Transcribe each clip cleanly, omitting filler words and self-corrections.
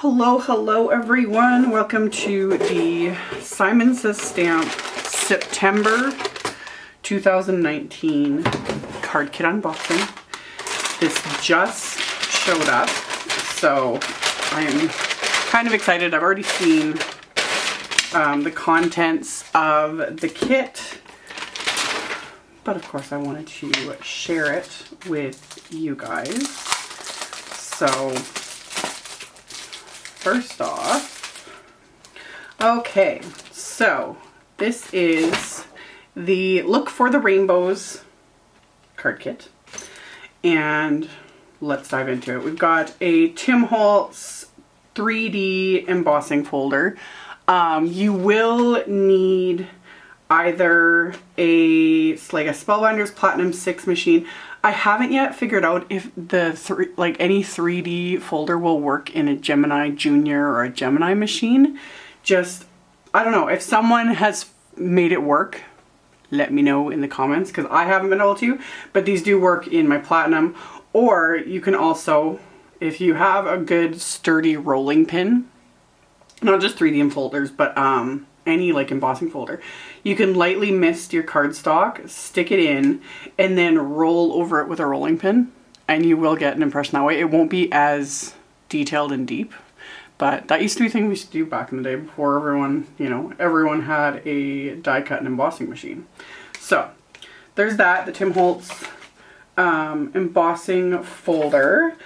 Hello everyone. Welcome to the Simon Says Stamp September 2019 card kit unboxing. This just showed up, so I'm kind of excited. I've already seen the contents of the kit, but of course I wanted to share it with you guys. So first off, okay, so this is the Look for the Rainbows card kit, and let's dive into it. We've got a Tim Holtz 3D embossing folder. You will need either a Spellbinders Platinum 6 machine. I haven't yet figured out if the any 3D folder will work in a Gemini Junior or a Gemini machine. Just, I don't know, if someone has made it work, let me know in the comments, because I haven't been able to, but these do work in my Platinum. Or you can also, if you have a good sturdy rolling pin, not just 3D folders, but any embossing folder, you can lightly mist your cardstock, stick it in, and then roll over it with a rolling pin, and you will get an impression that way. It won't be as detailed and deep, but that used to be a thing we used to do back in the day before everyone had a die cut and embossing machine. So there's that, the Tim Holtz embossing folder.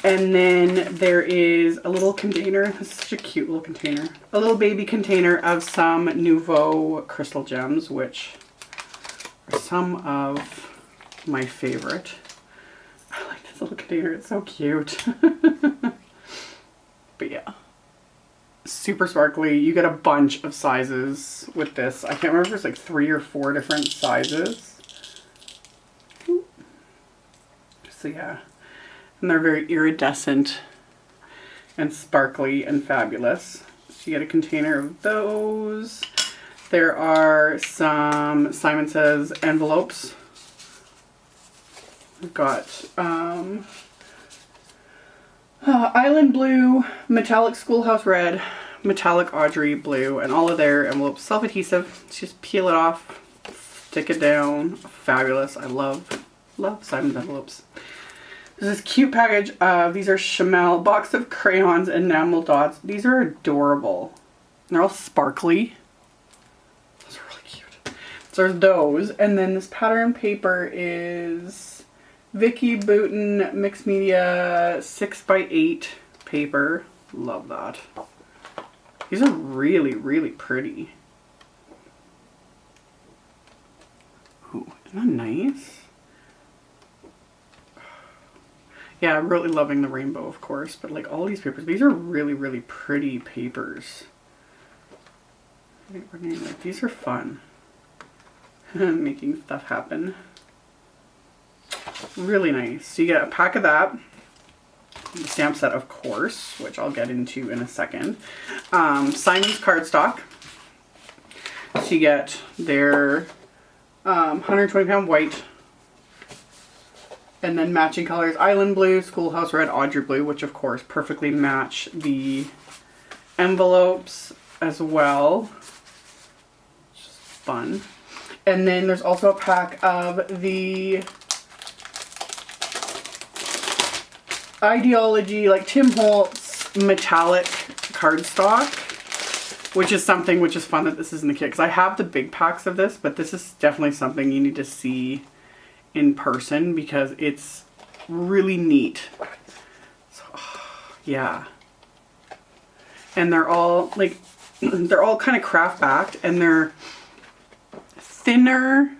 And then there is a little container. This is such a cute little container. A little baby container of some Nuvo crystal gems, which are some of my favorite. I like this little container. It's so cute. But yeah. Super sparkly. You get a bunch of sizes with this. I can't remember if it's 3 or 4 different sizes. So yeah. And they're very iridescent and sparkly and fabulous. So you get a container of those. There are some Simon Says envelopes. We've got Island Blue, Metallic Schoolhouse Red, Metallic Audrey Blue, and all of their envelopes self-adhesive. Just peel it off, stick it down. Fabulous. I love Simon's envelopes. There's this cute package of, these are Chamel box of crayons and enamel dots. These are adorable. They're all sparkly. Those are really cute. So there's those. And then this pattern paper is Vicki Boutin Mixed Media 6x8 paper. Love that. These are really, really pretty. Ooh, isn't that nice? Yeah, I'm really loving the rainbow, of course, but all these papers, these are really, really pretty papers. These are fun. Making stuff happen. Really nice. So you get a pack of that. The stamp set, of course, which I'll get into in a second. Simon's cardstock. So you get their 120-pound white. And then matching colors, Island Blue, Schoolhouse Red, Audrey Blue, which of course perfectly match the envelopes as well. It's just fun. And then there's also a pack of the Idea-ology, Tim Holtz metallic cardstock, which is something which is fun that this is in the kit. Because I have the big packs of this, but this is definitely something you need to see in person because it's really neat. So, yeah. And they're all they're all kind of craft backed, and they're thinner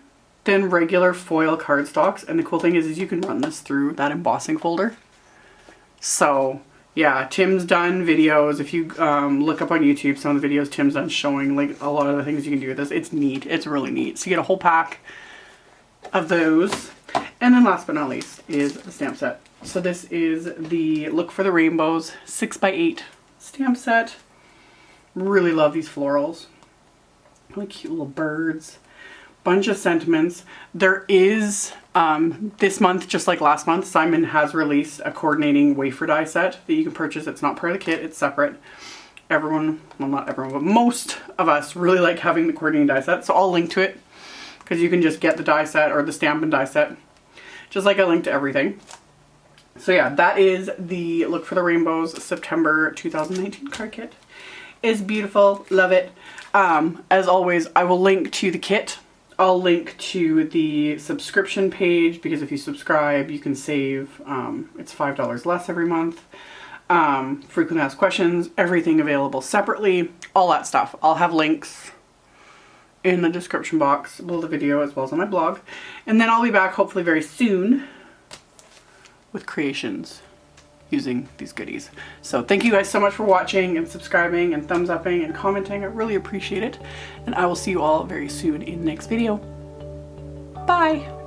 than regular foil cardstocks. And the cool thing is you can run this through that embossing folder. So yeah, Tim's done videos. If you look up on YouTube some of the videos Tim's done showing a lot of the things you can do with this. It's neat. It's really neat. So you get a whole pack of those. And then last but not least is the stamp set. So this is the Look for the Rainbows 6x8 stamp set. Really love these florals. Really cute little birds. Bunch of sentiments. There is This month, just like last month, Simon has released a coordinating wafer die set that you can purchase. It's not part of the kit, it's separate. Everyone, well not everyone, but most of us really like having the coordinating die set, so I'll link to it because you can just get the die set or the stamp and die set, just like I linked to everything. So yeah, that is the Look for the Rainbows September 2019 card kit. It's beautiful, love it. As always, I will link to the kit. I'll link to the subscription page because if you subscribe, you can save, it's $5 less every month. Frequently asked questions, everything available separately, all that stuff. I'll have links in the description box below the video as well as on my blog. And then I'll be back hopefully very soon with creations using these goodies. So thank you guys so much for watching and subscribing and thumbs upping and commenting. I really appreciate it. And I will see you all very soon in the next video. Bye.